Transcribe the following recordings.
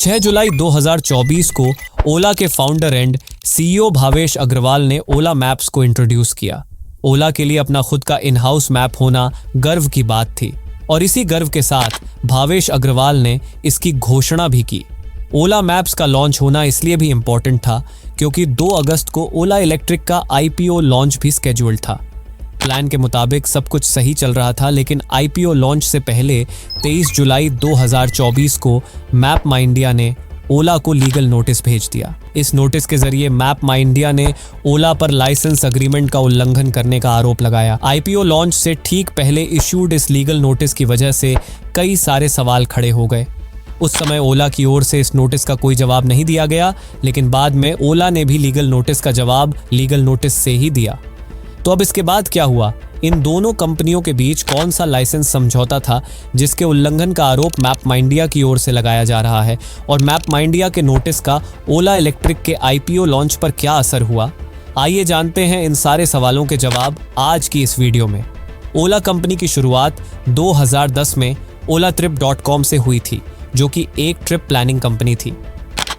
6 जुलाई 2024 को ओला के founder and CEO Bhavesh Aggarwal ने ओला मैप्स को इंट्रोड्यूस किया। ओला के लिए अपना खुद का इन हाउस मैप होना गर्व की बात थी और इसी गर्व के साथ भावेश अग्रवाल ने इसकी घोषणा भी की। ओला मैप्स का लॉन्च होना इसलिए भी इम्पोर्टेंट था क्योंकि 2 अगस्त को ओला इलेक्ट्रिक का आईपीओ लॉन्च भी स्केड्यूल्ड था। प्लान के मुताबिक सब कुछ सही चल रहा था, लेकिन आईपीओ लॉन्च से पहले 23 जुलाई 2024 को मैप माई इंडिया ने ओला को लीगल नोटिस भेज दिया। इस नोटिस के जरिए मैप माई इंडिया ने ओला पर लाइसेंस अग्रीमेंट का उल्लंघन करने का आरोप लगाया। आईपीओ लॉन्च से ठीक पहले इश्यूड इस लीगल नोटिस की वजह से कई सारे सवाल खड़े हो गए। उस समय ओला की ओर से इस नोटिस का कोई जवाब नहीं दिया गया, लेकिन बाद में ओला ने भी लीगल नोटिस का जवाब लीगल नोटिस से ही दिया। तो अब इसके बाद क्या हुआ? इन दोनों कंपनियों के बीच कौन सा लाइसेंस समझौता था जिसके उल्लंघन का आरोप मैप माई इंडिया की ओर से लगाया जा रहा है, और मैप माई इंडिया के नोटिस का ओला इलेक्ट्रिक के आईपीओ लॉन्च पर क्या असर हुआ? आइए जानते हैं इन सारे सवालों के जवाब आज की इस वीडियो में। ओला कंपनी की शुरुआत 2010 में olatrip.com से हुई थी, जो कि एक ट्रिप प्लानिंग कंपनी थी।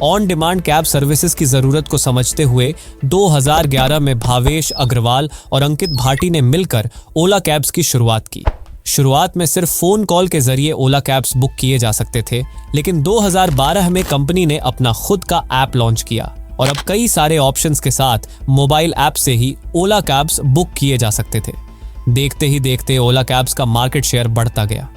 ऑन डिमांड कैब सर्विसेज की ज़रूरत को समझते हुए 2011 में भावेश अग्रवाल और अंकित भाटी ने मिलकर ओला कैब्स की शुरुआत की। शुरुआत में सिर्फ फ़ोन कॉल के ज़रिए ओला कैब्स बुक किए जा सकते थे, लेकिन 2012 में कंपनी ने अपना खुद का ऐप लॉन्च किया और अब कई सारे ऑप्शंस के साथ मोबाइल ऐप से ही ओला कैब्स बुक किए जा सकते थे। देखते ही देखते ओला कैब्स का मार्केट शेयर बढ़ता गया।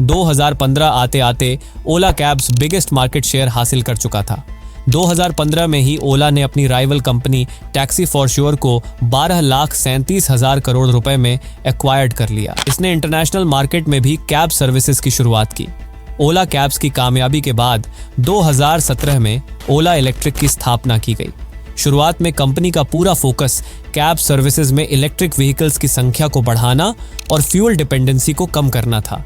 2015 आते आते ओला कैब्स बिगेस्ट मार्केट शेयर हासिल कर चुका था। 2015 में ही ओला ने अपनी rival company taxi for sure को 12,37,000 करोड़ रुपए में एक्वायर्ड कर लिया। इसने इंटरनेशनल मार्केट में भी कैब सर्विसेज की शुरुआत की। ओला कैब्स की कामयाबी के बाद 2017 में ओला इलेक्ट्रिक की स्थापना की गई। शुरुआत में कंपनी का पूरा फोकस कैब सर्विसेज में इलेक्ट्रिक व्हीकल्स की संख्या को बढ़ाना और फ्यूल डिपेंडेंसी को कम करना था,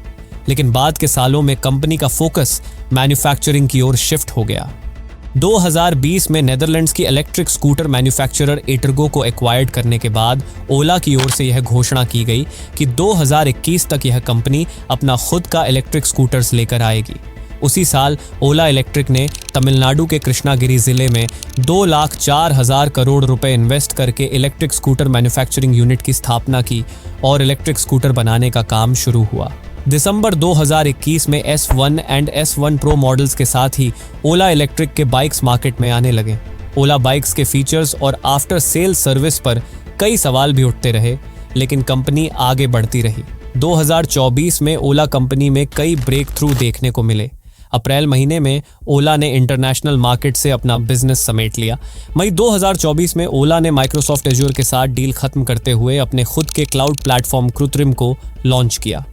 लेकिन बाद के सालों में कंपनी का फोकस मैन्युफैक्चरिंग की ओर शिफ्ट हो गया। 2020 में नेदरलैंड्स की इलेक्ट्रिक स्कूटर मैन्युफैक्चरर एटरगो को एक्वायर्ड करने के बाद ओला की ओर से यह घोषणा की गई कि 2021 तक यह कंपनी अपना खुद का इलेक्ट्रिक स्कूटर्स लेकर आएगी। उसी साल ओला इलेक्ट्रिक ने तमिलनाडु के कृष्णागिरी जिले में 2,04,000 करोड़ रुपए इन्वेस्ट करके इलेक्ट्रिक स्कूटर मैन्युफैक्चरिंग यूनिट की स्थापना की और इलेक्ट्रिक स्कूटर बनाने का काम शुरू हुआ। दिसंबर 2021 में S1 and S1 Pro models के साथ ही ओला इलेक्ट्रिक के बाइक्स मार्केट में आने लगे। ओला बाइक्स के फीचर्स और आफ्टर सेल सर्विस पर कई सवाल भी उठते रहे, लेकिन कंपनी आगे बढ़ती रही। 2024 में ओला कंपनी में कई ब्रेक थ्रू देखने को मिले। अप्रैल महीने में ओला ने इंटरनेशनल मार्केट से अपना बिजनेस समेट लिया। मई 2024 में ओला ने माइक्रोसॉफ्ट एज्योर के साथ डील खत्म करते हुए अपने खुद के क्लाउड प्लेटफॉर्म कृत्रिम को लॉन्च किया।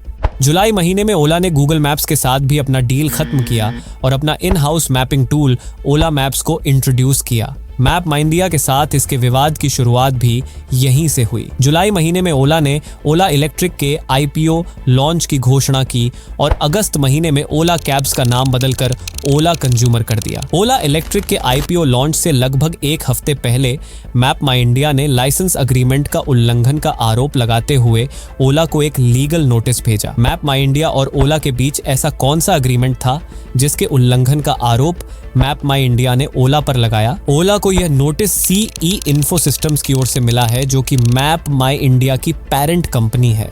जुलाई महीने में ओला ने गूगल मैप्स के साथ भी अपना डील खत्म किया और अपना in house mapping tool Ola maps को इंट्रोड्यूस किया। मैप माई इंडिया के साथ इसके विवाद की शुरुआत भी यहीं से हुई। जुलाई महीने में ओला ने ओला इलेक्ट्रिक के आईपीओ लॉन्च की घोषणा की और अगस्त महीने में ओला कैब्स का नाम बदलकर ओला कंज्यूमर कर दिया। ओला इलेक्ट्रिक के आईपीओ लॉन्च से लगभग एक हफ्ते पहले मैप माई इंडिया ने लाइसेंस अग्रीमेंट का उल्लंघन का आरोप लगाते हुए ओला को एक लीगल नोटिस भेजा। मैप माई इंडिया और ओला के बीच ऐसा कौन सा अग्रीमेंट था जिसके उल्लंघन का आरोप मैप माई इंडिया ने ओला पर लगाया? ओला को यह नोटिस CE इन्फो सिस्टम्स की ओर से मिला है, जो कि मैप माई इंडिया की पेरेंट कंपनी है।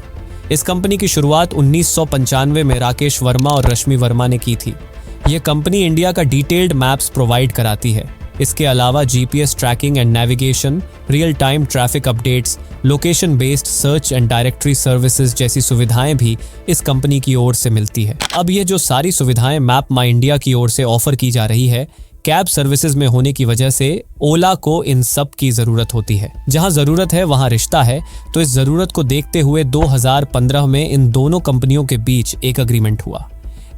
इस कंपनी की शुरुआत 1995 में राकेश वर्मा और रश्मि वर्मा ने की थी। यह कंपनी इंडिया का डिटेल्ड मैप्स प्रोवाइड कराती है। इसके अलावा GPS tracking and navigation, real time traffic updates, location based search and directory services जैसी सुविधाएं भी इस कंपनी की ओर से मिलती है। अब ये जो सारी सुविधाएं मैप माई इंडिया की ओर से ऑफर की जा रही है, कैब सर्विसेज में होने की वजह से ओला को इन सब की जरूरत होती है। जहां जरूरत है वहां रिश्ता है, तो इस जरूरत को देखते हुए 2015 में इन दोनों कंपनियों के बीच एक अग्रीमेंट हुआ।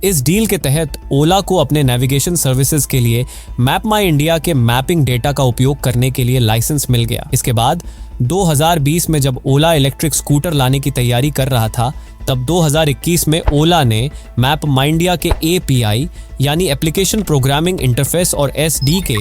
इस डील के तहत ओला को अपने नेविगेशन सर्विसेज के लिए मैप माई इंडिया के मैपिंग डेटा का उपयोग करने के लिए लाइसेंस मिल गया। इसके बाद 2020 में जब ओला इलेक्ट्रिक स्कूटर लाने की तैयारी कर रहा था, तब 2021 में ओला ने मैप माई इंडिया के API यानी एप्लीकेशन प्रोग्रामिंग इंटरफेस और SDK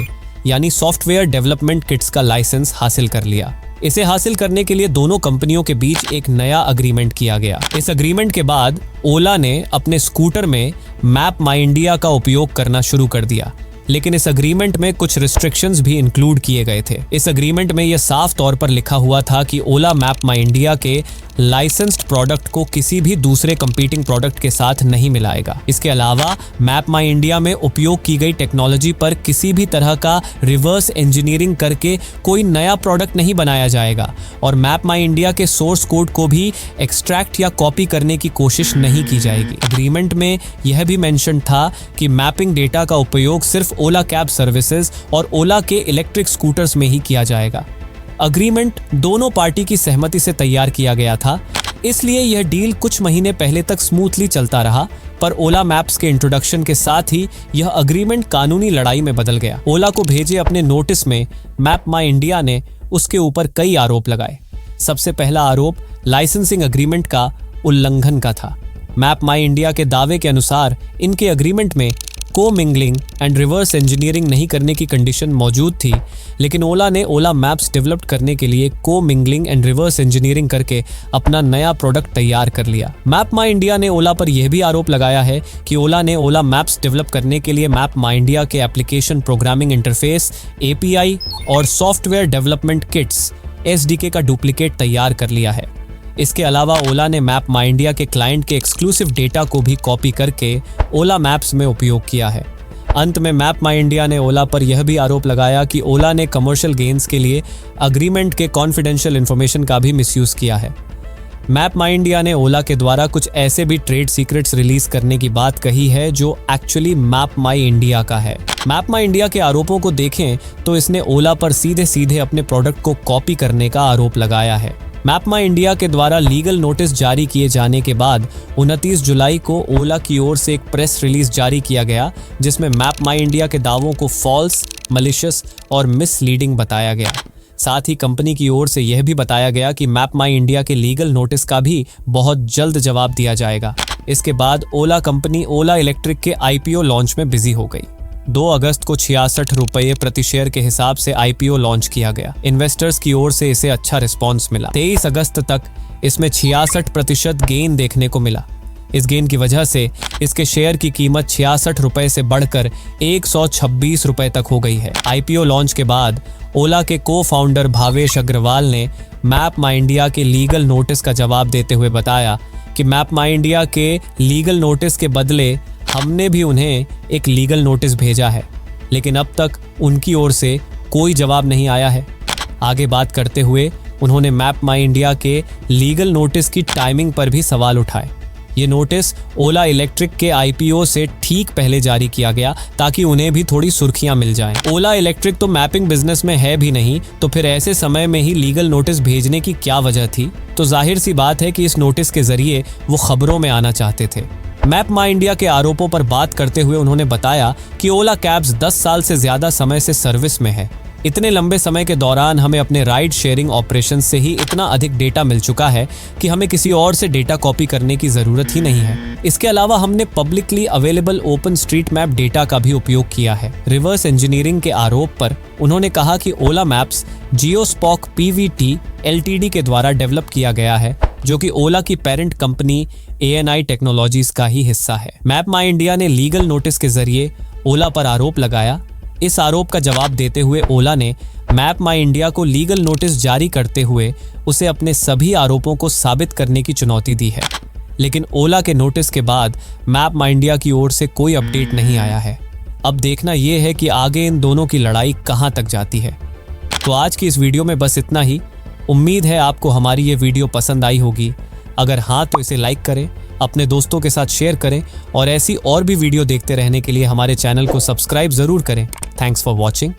यानी सॉफ्टवेयर डेवलपमेंट किट्स का लाइसेंस हासिल कर लिया। इसे हासिल करने के लिए दोनों कंपनियों के बीच एक नया अग्रीमेंट किया गया। इस अग्रीमेंट के बाद ओला ने अपने स्कूटर में मैप माई इंडिया का उपयोग करना शुरू कर दिया, लेकिन इस अग्रीमेंट में कुछ रिस्ट्रिक्शंस भी इंक्लूड किए गए थे। इस अग्रीमेंट में यह साफ तौर पर लिखा हुआ था कि ओला मैप माई इंडिया के लाइसेंस्ड प्रोडक्ट को किसी भी दूसरे कंपीटिंग प्रोडक्ट के साथ नहीं मिलाएगा। इसके अलावा मैप माई इंडिया में उपयोग की गई टेक्नोलॉजी पर किसी भी तरह का रिवर्स इंजीनियरिंग करके कोई नया प्रोडक्ट नहीं बनाया जाएगा और मैप माई इंडिया के सोर्स कोड को भी एक्सट्रैक्ट या कॉपी करने की कोशिश नहीं की जाएगी। अग्रीमेंट में यह भी मेंशन था कि मैपिंग डेटा का उपयोग सिर्फ ओला कैब सर्विसेज और ओला के इलेक्ट्रिक स्कूटर्स में ही किया जाएगा। अग्रीमेंट दोनों पार्टी की सहमति से तैयार किया गया था, इसलिए यह डील कुछ महीने पहले तक स्मूथली चलता रहा, पर ओला मैप्स के इंट्रोडक्शन के साथ ही यह अग्रीमेंट कानूनी लड़ाई में बदल गया। ओला को भेजे अपने नोटिस में मैप माई इंडिया ने उसके ऊपर कई आरोप लगाए। सबसे पहला आरोप लाइसेंसिंग अग्रीमेंट का उल्लंघन का था। मैप माई इंडिया के दावे के अनुसार इनके अग्रीमेंट में को-मिंगलिंग एंड रिवर्स इंजीनियरिंग नहीं करने की कंडीशन मौजूद थी, लेकिन ओला ने ओला मैप्स डेवलप करने के लिए को-मिंगलिंग एंड रिवर्स इंजीनियरिंग करके अपना नया प्रोडक्ट तैयार कर लिया। मैप माई इंडिया ने ओला पर यह भी आरोप लगाया है कि ओला ने ओला मैप्स डेवलप करने के लिए मैप माई इंडिया के एप्लीकेशन प्रोग्रामिंग इंटरफेस, API और सॉफ्टवेयर डेवलपमेंट किट्स SDK का डुप्लीकेट तैयार कर लिया है। इसके अलावा ओला ने मैप माई इंडिया के क्लाइंट के एक्सक्लूसिव डेटा को भी कॉपी करके ओला मैप्स में उपयोग किया है। अंत में मैप माई इंडिया ने ओला पर यह भी आरोप लगाया कि ओला ने कमर्शियल गेन्स के लिए अग्रीमेंट के कॉन्फिडेंशियल इन्फॉर्मेशन का भी मिसयूज किया है। मैप माई इंडिया ने ओला के द्वारा कुछ ऐसे भी ट्रेड सीक्रेट्स रिलीज करने की बात कही है जो एक्चुअली मैप माई इंडिया का है। मैप माई इंडिया के आरोपों को देखें तो इसने ओला पर सीधे सीधे अपने प्रोडक्ट को कॉपी करने का आरोप लगाया है। मैप माई इंडिया के द्वारा लीगल नोटिस जारी किए जाने के बाद 29 जुलाई को ओला की ओर से एक प्रेस रिलीज जारी किया गया, जिसमें मैप माई इंडिया के दावों को फॉल्स, मलिशियस और मिसलीडिंग बताया गया। साथ ही कंपनी की ओर से यह भी बताया गया कि मैप माई इंडिया के लीगल नोटिस का भी बहुत जल्द जवाब दिया जाएगा। इसके बाद ओला कंपनी ओला इलेक्ट्रिक के IPO लॉन्च में बिजी हो गई। 2 अगस्त को 66 रुपये प्रति शेयर के हिसाब से IPO लॉन्च किया गया। इन्वेस्टर्स की ओर से इसे अच्छा रिस्पॉन्स मिला। 23 अगस्त तक इसमें 66% गेन देखने को मिला। इस गेन की वजह से इसके शेयर की कीमत 66 रुपये से बढ़कर 126 रुपये तक हो गई है। IPO लॉन्च के बाद ओला के को-फाउंडर भावेश अग्रवाल ने मैप माई इंडिया के लीगल नोटिस का जवाब देते हुए बताया कि मैप माई इंडिया के लीगल नोटिस के बदले हमने भी उन्हें एक लीगल नोटिस भेजा है, लेकिन अब तक उनकी ओर से कोई जवाब नहीं आया है। आगे बात करते हुए उन्होंने मैप माई इंडिया के लीगल नोटिस की टाइमिंग पर भी सवाल उठाए। ये नोटिस ओला इलेक्ट्रिक के IPO से ठीक पहले जारी किया गया ताकि उन्हें भी थोड़ी सुर्खियां मिल जाएं। ओला इलेक्ट्रिक तो मैपिंग बिजनेस में है भी नहीं, तो फिर ऐसे समय में ही लीगल नोटिस भेजने की क्या वजह थी? तो जाहिर सी बात है कि इस नोटिस के जरिए वो खबरों में आना चाहते थे। मैप माई इंडिया के आरोपों पर बात करते हुए उन्होंने बताया कि ओला कैब्स 10 साल से ज्यादा समय से सर्विस में है। इतने लंबे समय के दौरान हमें अपने राइड शेयरिंग ऑपरेशन से ही इतना अधिक डेटा मिल चुका है कि हमें किसी और से डेटा कॉपी करने की जरूरत ही नहीं है। इसके अलावा हमने publicly available open street map data का भी उपयोग किया है। रिवर्स इंजीनियरिंग के आरोप पर उन्होंने कहा कि ओला मैप्स जियोस्पॉक PVT LTD के द्वारा डेवलप किया गया है, जो कि ओला की पेरेंट कंपनी ANI टेक्नोलॉजीज का ही हिस्सा है। मैप माई इंडिया ने लीगल नोटिस के जरिए ओला पर आरोप लगाया। इस आरोप का जवाब देते हुए ओला ने मैप माई इंडिया को लीगल नोटिस जारी करते हुए उसे अपने सभी आरोपों को साबित करने की चुनौती दी है। लेकिन ओला के नोटिस के बाद मैप माई इंडिया की ओर से कोई अपडेट नहीं आया है। अब देखना यह है कि आगे इन दोनों की लड़ाई कहां तक जाती है। तो आज की इस वीडियो में बस इतना ही। उम्मीद है आपको हमारी ये वीडियो पसंद आई होगी। अगर हाँ तो इसे लाइक करें, अपने दोस्तों के साथ शेयर करें और ऐसी और भी वीडियो देखते रहने के लिए हमारे चैनल को सब्सक्राइब जरूर करें। Thanks for watching.